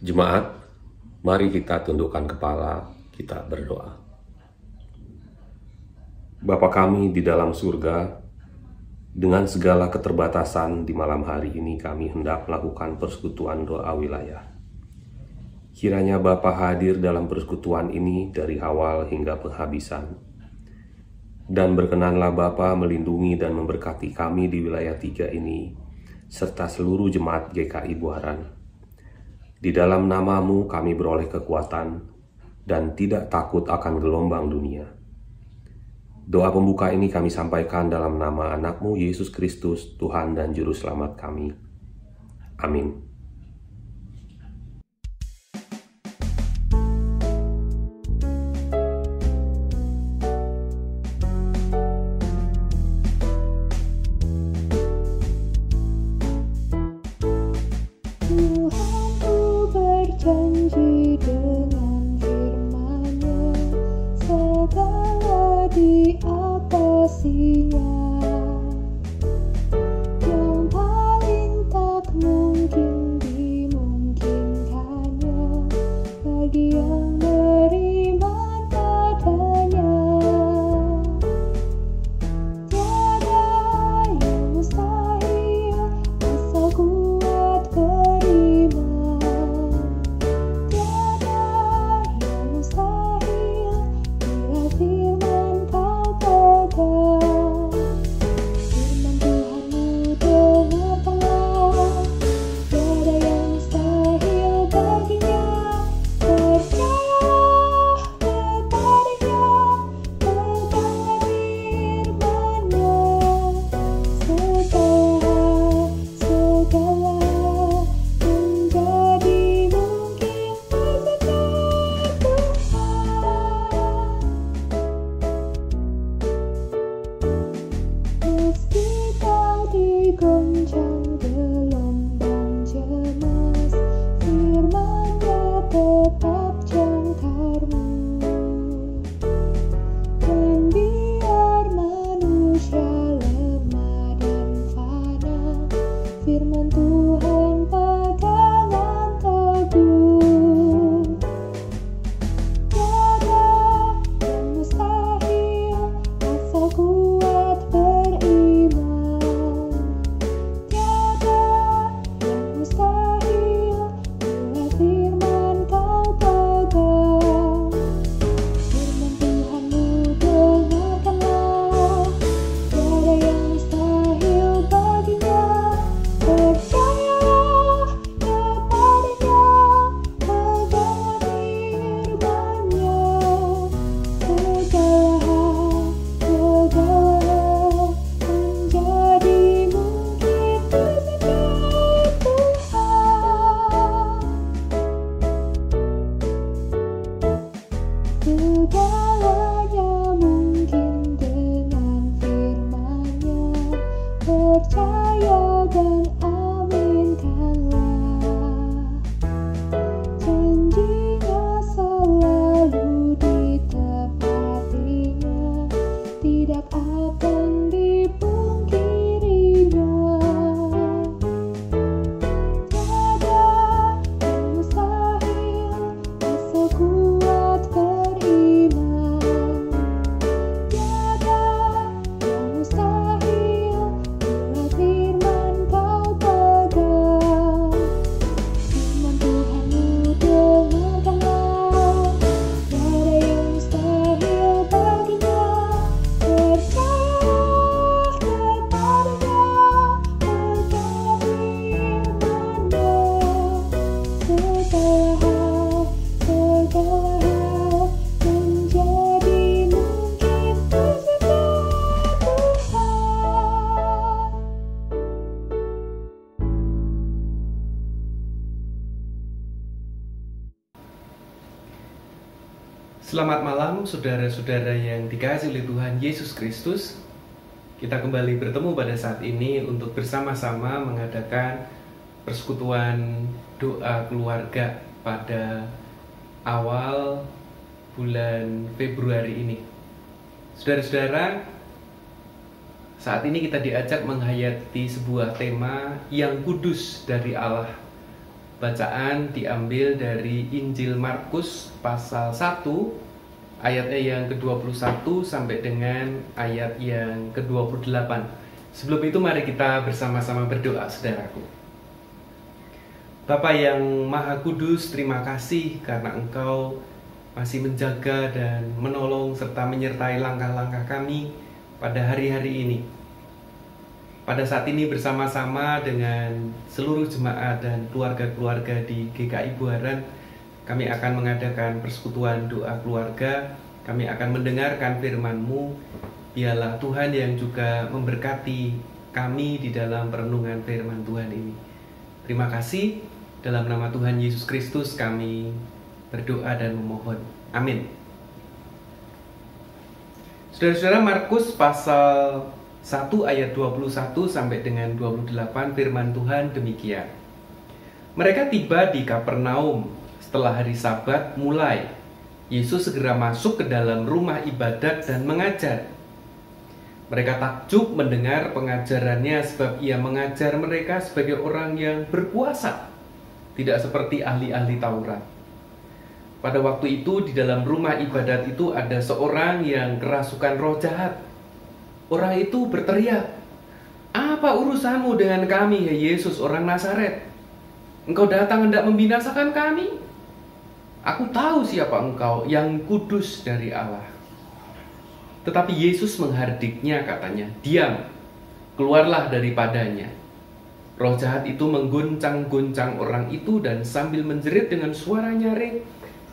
Jemaat, mari kita tundukkan kepala, kita berdoa. Bapa kami di dalam surga, dengan segala keterbatasan di malam hari ini kami hendak melakukan persekutuan doa wilayah. Kiranya Bapa hadir dalam persekutuan ini dari awal hingga penghabisan. Dan berkenanlah Bapa melindungi dan memberkati kami di wilayah 3 ini, serta seluruh jemaat GKI Buaran. Di dalam nama-Mu kami beroleh kekuatan dan tidak takut akan gelombang dunia. Doa pembuka ini kami sampaikan dalam nama anak-Mu Yesus Kristus, Tuhan dan Juru Selamat kami. Amin. Janji dengan firman-Nya, segala diatasinya. Yang paling tak mungkin dimungkinkannya bagi yang beriman padanya. Tiada yang mustahil asal kuat beriman. Goncang gelombang cemas, firman-Nya tetap jangkarmu. Dan biar manusia lemah dan fana, firman Tuhan pegangan teguh. Tiada yang mustahil asal kuat beriman. Firman Tuhan-Mu dengarkanlah, tiada yang percaya dan aminkanlah. Janjinya selalu ditepatinya, tidak akan dipungkirinya. Tiada yang mustahil, asal kuat beriman. Tiada yang mustahil, bila firman kau pegang. Firman Tuhanmu dengarkanlah, tiada yang mustahil baginya. Percayalah kepadanya, pegang firman-Nya. Segala hal menjadi mungkin bersama Tuhan. Selamat malam saudara-saudara yang dikasihi oleh Tuhan Yesus Kristus. Kita kembali bertemu pada saat ini untuk bersama-sama mengadakan persekutuan doa keluarga pada awal bulan Februari ini. Saudara-saudara, saat ini kita diajak menghayati sebuah tema yang kudus dari Allah. Bacaan diambil dari Injil Markus pasal 1 ayatnya yang ke-21 sampai dengan ayat yang ke-28. Sebelum itu mari kita bersama-sama berdoa, saudaraku. Bapa yang Maha Kudus, terima kasih karena Engkau masih menjaga dan menolong serta menyertai langkah-langkah kami pada hari-hari ini. Pada saat ini bersama-sama dengan seluruh jemaat dan keluarga-keluarga di GKI Buaran, kami akan mengadakan persekutuan doa keluarga. Kami akan mendengarkan firman-Mu. Biarlah Tuhan yang juga memberkati kami di dalam perenungan firman Tuhan ini. Terima kasih. Dalam nama Tuhan Yesus Kristus kami berdoa dan memohon. Amin. Saudara-saudara, Markus pasal 1 ayat 21 sampai dengan 28 firman Tuhan demikian. Mereka tiba di Kapernaum setelah hari Sabat mulai. Yesus segera masuk ke dalam rumah ibadat dan mengajar. Mereka takjub mendengar pengajarannya sebab ia mengajar mereka sebagai orang yang berkuasa, tidak seperti ahli-ahli Taurat. Pada waktu itu di dalam rumah ibadat itu ada seorang yang kerasukan roh jahat. Orang itu berteriak, "Apa urusanmu dengan kami, ya Yesus, orang Nazaret? Engkau datang hendak membinasakan kami? Aku tahu siapa engkau, yang kudus dari Allah." Tetapi Yesus menghardiknya, katanya, "Diam, keluarlah daripadanya." Roh jahat itu mengguncang-guncang orang itu dan sambil menjerit dengan suara nyaring,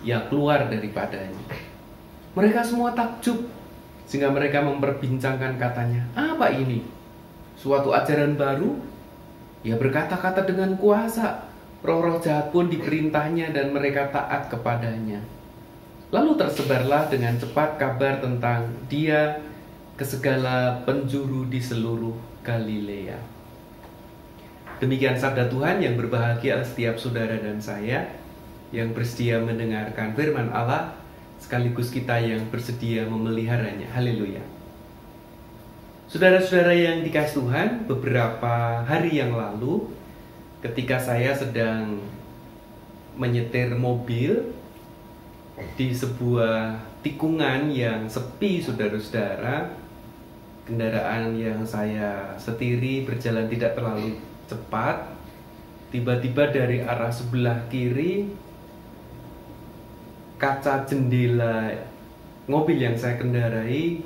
ia keluar daripadanya. Mereka semua takjub, sehingga mereka memperbincangkan katanya, "Apa ini? Suatu ajaran baru?" Ia berkata-kata dengan kuasa. Roh-roh jahat pun diperintahnya dan mereka taat kepadanya. Lalu tersebarlah dengan cepat kabar tentang dia ke segala penjuru di seluruh Galilea. Demikian sabda Tuhan. Yang berbahagia setiap saudara dan saya yang bersedia mendengarkan firman Allah, sekaligus kita yang bersedia memeliharanya. Haleluya. Saudara-saudara yang dikasihi Tuhan, beberapa hari yang lalu ketika saya sedang menyetir mobil di sebuah tikungan yang sepi, saudara-saudara, kendaraan yang saya setiri berjalan tidak terlalu cepat. Tiba-tiba dari arah sebelah kiri, kaca jendela mobil yang saya kendarai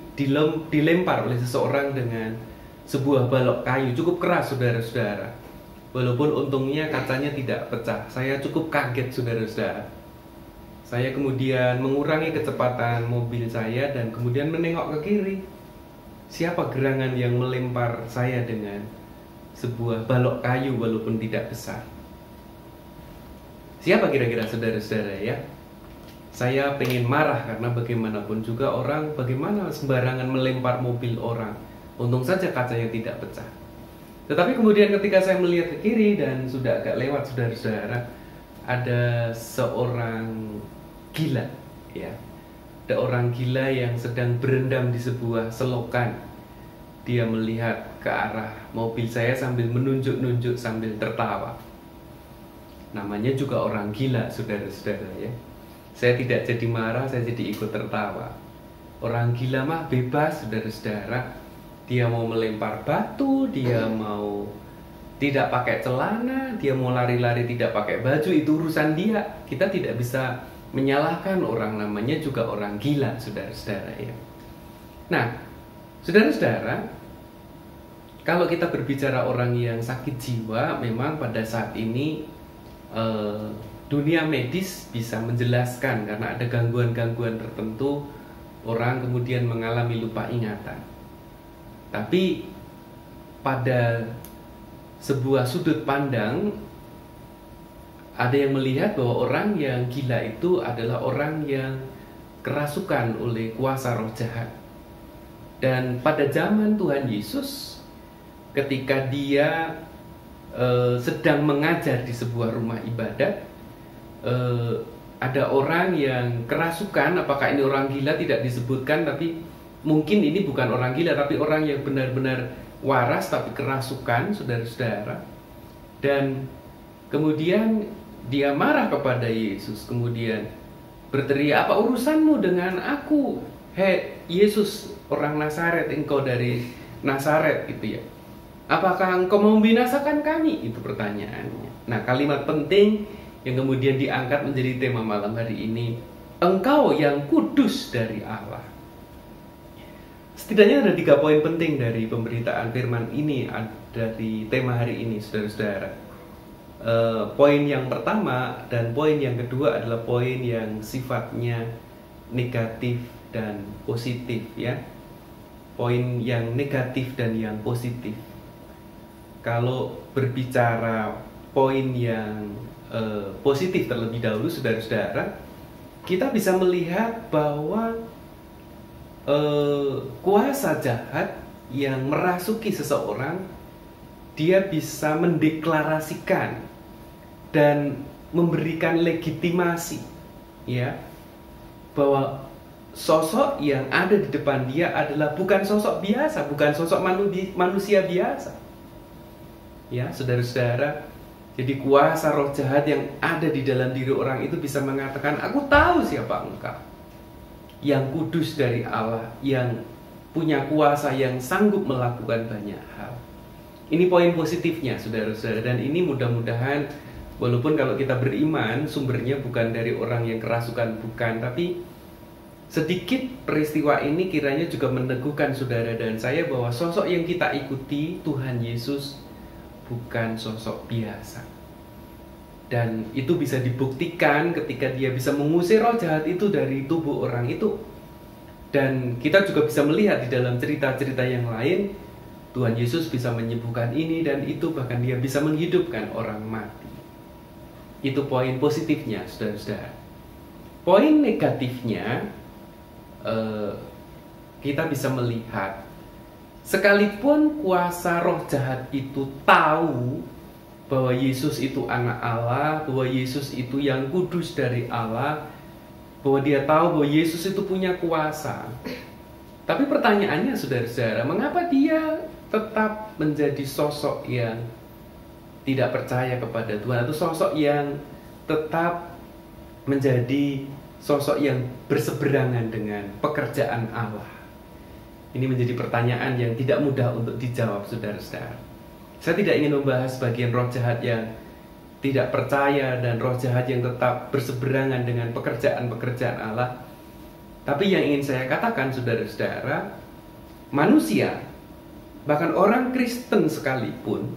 dilempar oleh seseorang dengan sebuah balok kayu cukup keras, saudara-saudara. Walaupun untungnya kacanya tidak pecah. Saya cukup kaget, saudara-saudara. Saya kemudian mengurangi kecepatan mobil saya dan kemudian menengok ke kiri. Siapa gerangan yang melempar saya dengan sebuah balok kayu walaupun tidak besar? Siapa kira-kira, saudara-saudara ya? Saya pengen marah karena bagaimanapun juga orang bagaimana sembarangan melempar mobil orang. Untung saja kacanya tidak pecah. Tetapi kemudian ketika saya melihat ke kiri dan sudah agak lewat, saudara-saudara, ada seorang gila, ya. Ada orang gila yang sedang berendam di sebuah selokan. Dia melihat ke arah mobil saya sambil menunjuk-nunjuk sambil tertawa. Namanya juga orang gila, saudara-saudara, ya. Saya tidak jadi marah, saya jadi ikut tertawa. Orang gila mah bebas, saudara-saudara. Dia mau melempar batu, dia mau tidak pakai celana, dia mau lari-lari tidak pakai baju, itu urusan dia. Kita tidak bisa menyalahkan orang, namanya juga orang gila, saudara-saudara, ya. Nah, saudara-saudara, kalau kita berbicara orang yang sakit jiwa, memang pada saat ini dunia medis bisa menjelaskan karena ada gangguan-gangguan tertentu, orang kemudian mengalami lupa ingatan. Tapi pada sebuah sudut pandang, ada yang melihat bahwa orang yang gila itu adalah orang yang kerasukan oleh kuasa roh jahat. Dan pada zaman Tuhan Yesus, ketika dia sedang mengajar di sebuah rumah ibadat, ada orang yang kerasukan. Apakah ini orang gila tidak disebutkan, tapi mungkin ini bukan orang gila, tapi orang yang benar-benar waras tapi kerasukan, saudara-saudara. Dan kemudian dia marah kepada Yesus, kemudian berteriak, "Apa urusanmu dengan aku? Hei Yesus, orang Nazaret, engkau dari Nazaret," gitu ya. "Apakah engkau mau membinasakan kami?" Itu pertanyaannya. Nah, kalimat penting yang kemudian diangkat menjadi tema malam hari ini, "Engkau yang kudus dari Allah." Setidaknya ada 3 poin penting dari pemberitaan firman ini, dari tema hari ini, saudara-saudara. Poin yang pertama dan poin yang kedua adalah poin yang sifatnya negatif dan positif, ya. Poin yang negatif dan yang positif. Kalau berbicara poin yang positif terlebih dahulu, saudara-saudara, kita bisa melihat bahwa kuasa jahat yang merasuki seseorang, dia bisa mendeklarasikan dan memberikan legitimasi, ya, bahwa sosok yang ada di depan dia adalah bukan sosok biasa, bukan sosok manusia biasa, ya, saudara-saudara. Jadi kuasa roh jahat yang ada di dalam diri orang itu bisa mengatakan, "Aku tahu siapa engkau, yang kudus dari Allah, yang punya kuasa, yang sanggup melakukan banyak hal." Ini poin positifnya, saudara-saudara. Dan ini mudah-mudahan, walaupun kalau kita beriman, sumbernya bukan dari orang yang kerasukan, bukan. Tapi sedikit peristiwa ini kiranya juga meneguhkan saudara dan saya bahwa sosok yang kita ikuti, Tuhan Yesus, bukan sosok biasa. Dan itu bisa dibuktikan ketika dia bisa mengusir roh jahat itu dari tubuh orang itu. Dan kita juga bisa melihat di dalam cerita-cerita yang lain, Tuhan Yesus bisa menyembuhkan ini dan itu, bahkan dia bisa menghidupkan orang mati. Itu poin positifnya, saudara-saudara. Poin negatifnya, kita bisa melihat, sekalipun kuasa roh jahat itu tahu bahwa Yesus itu anak Allah, bahwa Yesus itu yang kudus dari Allah, bahwa dia tahu bahwa Yesus itu punya kuasa. Tapi pertanyaannya, saudara-saudara, mengapa dia tetap menjadi sosok yang tidak percaya kepada Tuhan, atau sosok yang tetap menjadi sosok yang berseberangan dengan pekerjaan Allah? Ini menjadi pertanyaan yang tidak mudah untuk dijawab, saudara-saudara. Saya tidak ingin membahas bagian roh jahat yang tidak percaya dan roh jahat yang tetap berseberangan dengan pekerjaan-pekerjaan Allah. Tapi yang ingin saya katakan, saudara-saudara, manusia, bahkan orang Kristen sekalipun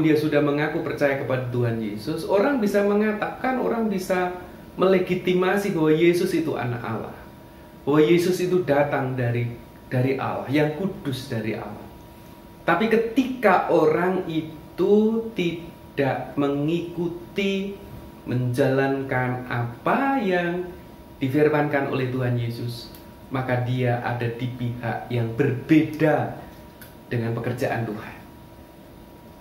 dia sudah mengaku percaya kepada Tuhan Yesus, orang bisa mengatakan, orang bisa melegitimasi bahwa Yesus itu anak Allah, bahwa Yesus itu datang dari Allah, yang kudus dari Allah. Tapi ketika orang itu tidak mengikuti, menjalankan apa yang difirmankan oleh Tuhan Yesus, maka dia ada di pihak yang berbeda dengan pekerjaan Tuhan.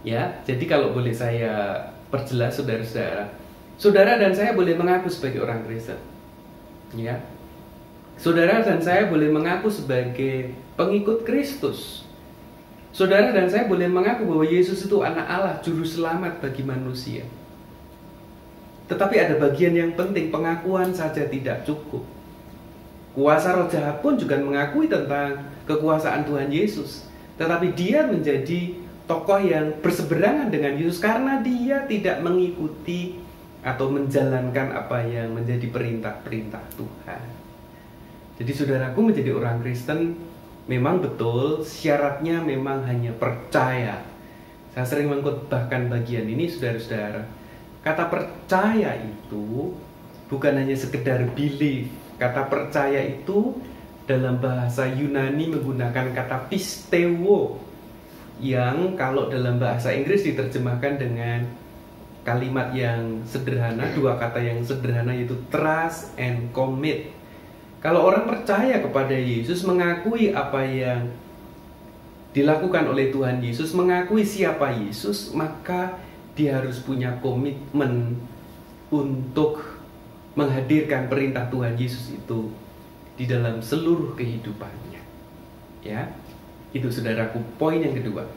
Ya, jadi kalau boleh saya perjelas saudara-saudara, saudara dan saya boleh mengaku sebagai orang Kristen. Ya. Saudara dan saya boleh mengaku sebagai pengikut Kristus. Saudara dan saya boleh mengaku bahwa Yesus itu anak Allah, juru selamat bagi manusia. Tetapi ada bagian yang penting, pengakuan saja tidak cukup. Kuasa roh jahat pun juga mengakui tentang kekuasaan Tuhan Yesus. Tetapi dia menjadi tokoh yang berseberangan dengan Yesus karena dia tidak mengikuti atau menjalankan apa yang menjadi perintah-perintah Tuhan. Jadi saudaraku, menjadi orang Kristen memang betul syaratnya memang hanya percaya. Saya sering mengkhotbahkan bagian ini saudara-saudara. Kata percaya itu bukan hanya sekedar belief. Kata percaya itu dalam bahasa Yunani menggunakan kata pisteuo, yang kalau dalam bahasa Inggris diterjemahkan dengan kalimat yang sederhana, dua kata yang sederhana, yaitu trust and commit. Kalau orang percaya kepada Yesus, mengakui apa yang dilakukan oleh Tuhan Yesus, mengakui siapa Yesus, maka dia harus punya komitmen untuk menghadirkan perintah Tuhan Yesus itu di dalam seluruh kehidupannya. Ya, itu saudaraku, poin yang kedua.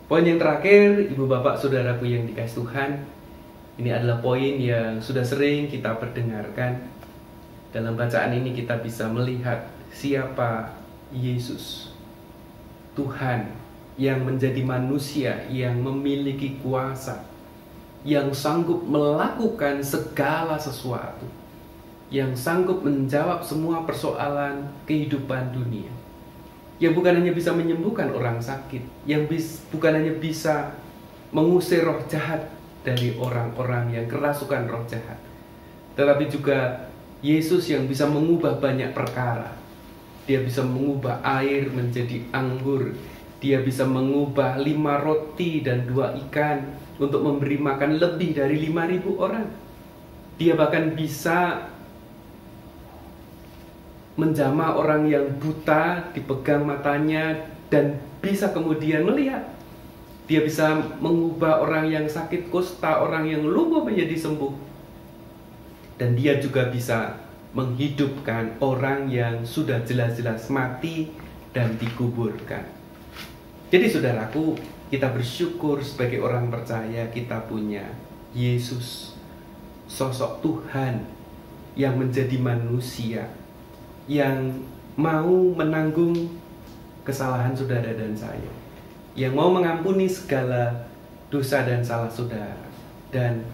Poin yang terakhir, ibu bapak saudaraku yang dikasihi Tuhan, ini adalah poin yang sudah sering kita perdengarkan. Dalam bacaan ini kita bisa melihat siapa Yesus, Tuhan yang menjadi manusia, yang memiliki kuasa, yang sanggup melakukan segala sesuatu, yang sanggup menjawab semua persoalan kehidupan dunia, yang bukan hanya bisa menyembuhkan orang sakit, yang bukan hanya bisa mengusir roh jahat dari orang-orang yang kerasukan roh jahat, tetapi juga Yesus yang bisa mengubah banyak perkara. Dia bisa mengubah air menjadi anggur, dia bisa mengubah 5 roti dan 2 ikan untuk memberi makan lebih dari 5.000 orang. Dia bahkan bisa menjamah orang yang buta, dipegang matanya dan bisa kemudian melihat. Dia bisa mengubah orang yang sakit kusta, orang yang lumpuh menjadi sembuh. Dan dia juga bisa menghidupkan orang yang sudah jelas-jelas mati dan dikuburkan. Jadi saudaraku, kita bersyukur sebagai orang percaya kita punya Yesus, sosok Tuhan yang menjadi manusia, yang mau menanggung kesalahan saudara dan saya, yang mau mengampuni segala dosa dan salah saudara. Dan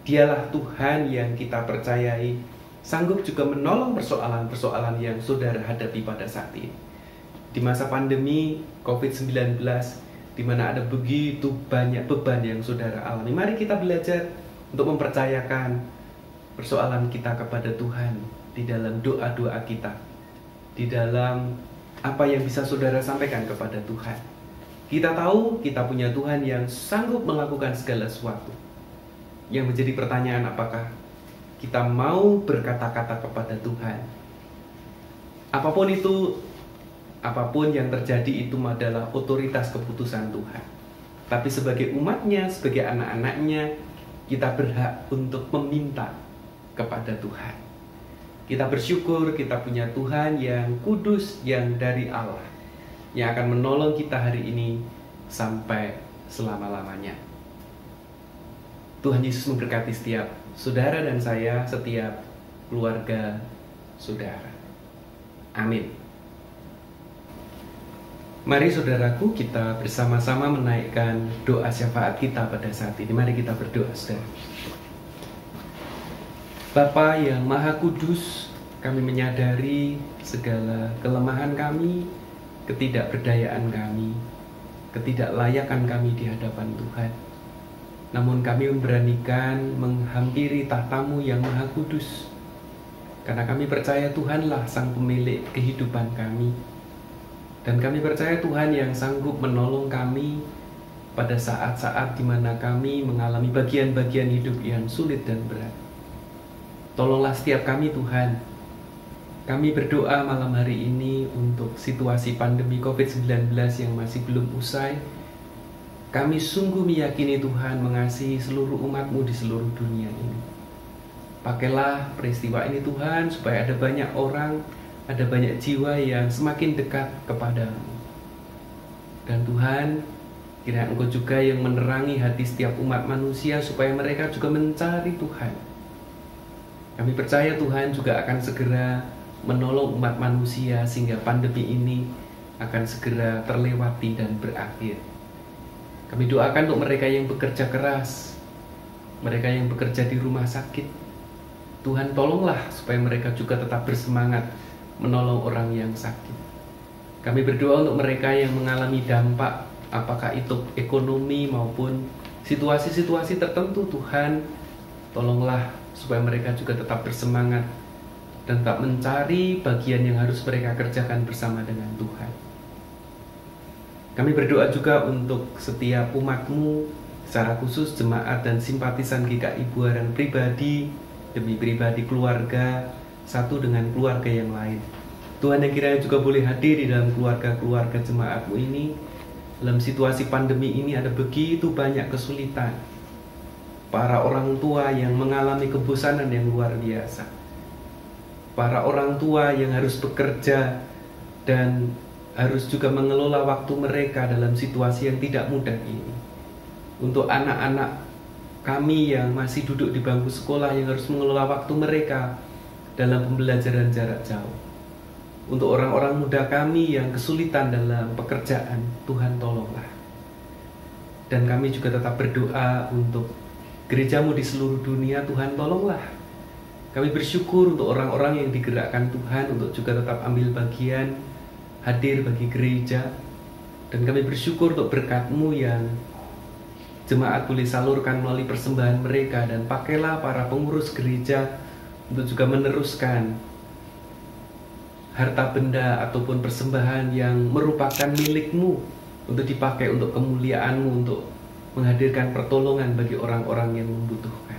dialah Tuhan yang kita percayai sanggup juga menolong persoalan-persoalan yang saudara hadapi pada saat ini. Di masa pandemi COVID-19, di mana ada begitu banyak beban yang saudara alami, mari kita belajar untuk mempercayakan persoalan kita kepada Tuhan di dalam doa-doa kita, di dalam apa yang bisa saudara sampaikan kepada Tuhan. Kita tahu kita punya Tuhan yang sanggup melakukan segala sesuatu. Yang menjadi pertanyaan, apakah kita mau berkata-kata kepada Tuhan? Apapun itu, apapun yang terjadi itu adalah otoritas keputusan Tuhan. Tapi sebagai umatnya, sebagai anak-anaknya, kita berhak untuk meminta kepada Tuhan. Kita bersyukur kita punya Tuhan yang kudus, yang dari Allah, yang akan menolong kita hari ini sampai selama-lamanya. Tuhan Yesus memberkati setiap saudara dan saya, setiap keluarga saudara. Amin. Mari saudaraku, kita bersama-sama menaikkan doa syafaat kita pada saat ini. Mari kita berdoa, saudara. Bapa yang Maha Kudus, kami menyadari segala kelemahan kami, ketidakberdayaan kami, ketidaklayakan kami di hadapan Tuhan. Namun kami memberanikan menghampiri tahta-Mu yang Maha Kudus, karena kami percaya Tuhanlah sang pemilik kehidupan kami. Dan kami percaya Tuhan yang sanggup menolong kami pada saat-saat di mana kami mengalami bagian-bagian hidup yang sulit dan berat. Tolonglah setiap kami Tuhan, Kami berdoa malam hari ini untuk situasi pandemi COVID-19 yang masih belum usai. Kami sungguh meyakini Tuhan mengasihi seluruh umat-Mu di seluruh dunia ini. Pakailah peristiwa ini Tuhan, supaya ada banyak orang, ada banyak jiwa yang semakin dekat kepadamu. Dan Tuhan, kiranya Engkau juga yang menerangi hati setiap umat manusia, supaya mereka juga mencari Tuhan. Kami percaya Tuhan juga akan segera menolong umat manusia, sehingga pandemi ini akan segera terlewati dan berakhir. Kami doakan untuk mereka yang bekerja keras, mereka yang bekerja di rumah sakit. Tuhan tolonglah supaya mereka juga tetap bersemangat menolong orang yang sakit. Kami berdoa untuk mereka yang mengalami dampak, apakah itu ekonomi maupun situasi-situasi tertentu. Tuhan tolonglah supaya mereka juga tetap bersemangat dan tetap mencari bagian yang harus mereka kerjakan bersama dengan Tuhan. Kami berdoa juga untuk setiap umat-Mu, secara khusus jemaat dan simpatisan GKI Buaran pribadi demi pribadi keluarga, satu dengan keluarga yang lain. Tuhan yang kiranya juga boleh hadir di dalam keluarga-keluarga jemaat-Mu ini. Dalam situasi pandemi ini ada begitu banyak kesulitan. Para orang tua yang mengalami kebosanan yang luar biasa. Para orang tua yang harus bekerja dan harus juga mengelola waktu mereka dalam situasi yang tidak mudah ini. Untuk anak-anak kami yang masih duduk di bangku sekolah yang harus mengelola waktu mereka dalam pembelajaran jarak jauh. Untuk orang-orang muda kami yang kesulitan dalam pekerjaan, Tuhan tolonglah. Dan kami juga tetap berdoa untuk gereja-Mu di seluruh dunia, Tuhan tolonglah. Kami bersyukur untuk orang-orang yang digerakkan Tuhan untuk juga tetap ambil bagian, hadir bagi gereja. Dan kami bersyukur untuk berkat-Mu yang jemaat boleh salurkan melalui persembahan mereka. Dan pakailah para pengurus gereja untuk juga meneruskan harta benda ataupun persembahan yang merupakan milik-Mu untuk dipakai untuk kemuliaan-Mu, untuk menghadirkan pertolongan bagi orang-orang yang membutuhkan.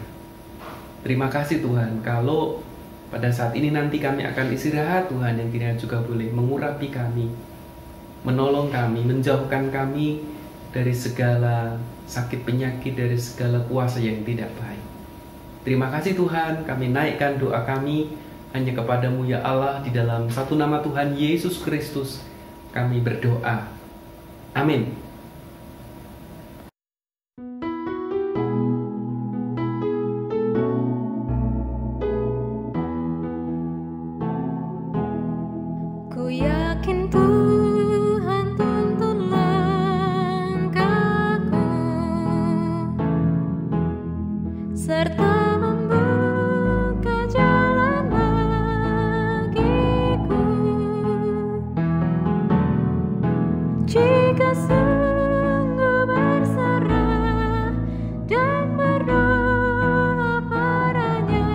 Terima kasih Tuhan, kalau pada saat ini nanti kami akan istirahat, Tuhan yang kiranya juga boleh mengurapi kami, menolong kami, menjauhkan kami dari segala sakit penyakit, dari segala kuasa yang tidak baik. Terima kasih Tuhan, kami naikkan doa kami hanya kepadamu ya Allah, di dalam satu nama Tuhan Yesus Kristus kami berdoa. Amin. Ku yakin Tuhan tuntun langkahku serta membuka jalan bagiku. Jika sungguh berserah dan berdoa padanya,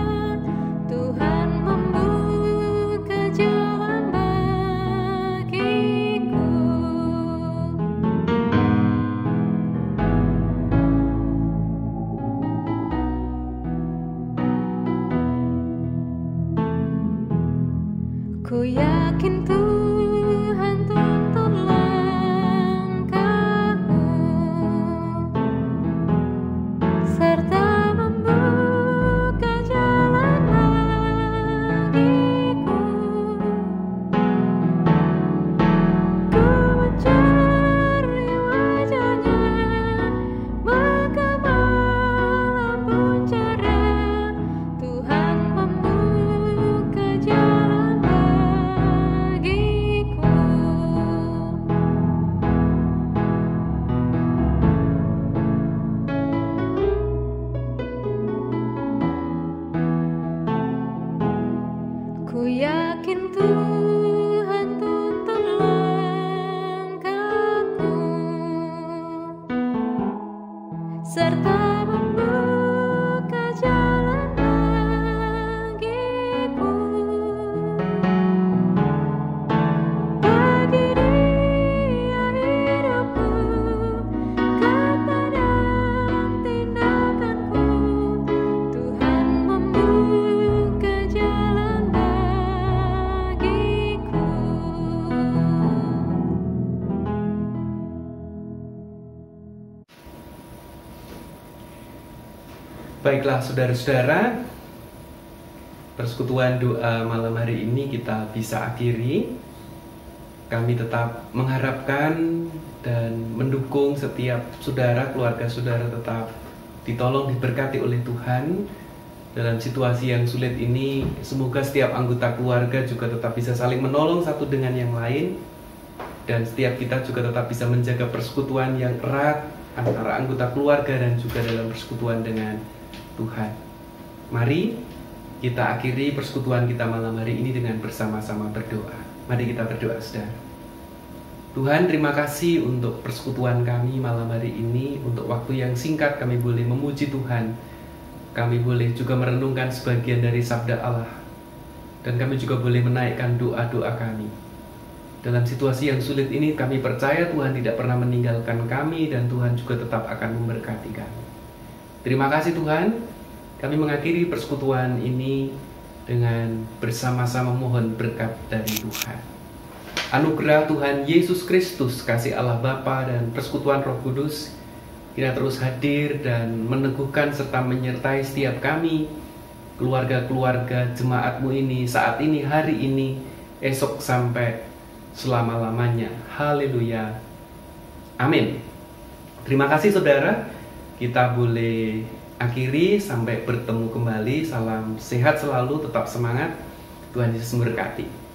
Tuhan membuka jalan bagiku. Ku yakin Tuhan tuntun langkahku Baiklah saudara-saudara, persekutuan doa malam hari ini kita bisa akhiri. Kami tetap mengharapkan dan mendukung setiap saudara, keluarga saudara tetap ditolong, diberkati oleh Tuhan. Dalam situasi yang sulit ini, semoga setiap anggota keluarga juga tetap bisa saling menolong satu dengan yang lain. Dan setiap kita juga tetap bisa menjaga persekutuan yang erat antara anggota keluarga dan juga dalam persekutuan dengan Tuhan. Mari kita akhiri persekutuan kita malam hari ini dengan bersama-sama berdoa. Mari kita berdoa, saudara. Tuhan, terima kasih untuk persekutuan kami malam hari ini. Untuk waktu yang singkat kami boleh memuji Tuhan. Kami boleh juga merenungkan sebagian dari sabda Allah. Dan kami juga boleh menaikkan doa-doa kami. Dalam situasi yang sulit ini kami percaya Tuhan tidak pernah meninggalkan kami dan Tuhan juga tetap akan memberkati kami. Terima kasih Tuhan, kami mengakhiri persekutuan ini dengan bersama-sama mohon berkat dari Tuhan. Anugerah Tuhan Yesus Kristus, kasih Allah Bapa dan persekutuan Roh Kudus kira terus hadir dan meneguhkan serta menyertai setiap kami, keluarga-keluarga jemaat-Mu ini, saat ini, hari ini, esok sampai selama-lamanya. Haleluya. Amin. Terima kasih saudara. Kita boleh akhiri sampai bertemu kembali. Salam sehat selalu, tetap semangat. Tuhan Yesus memberkati.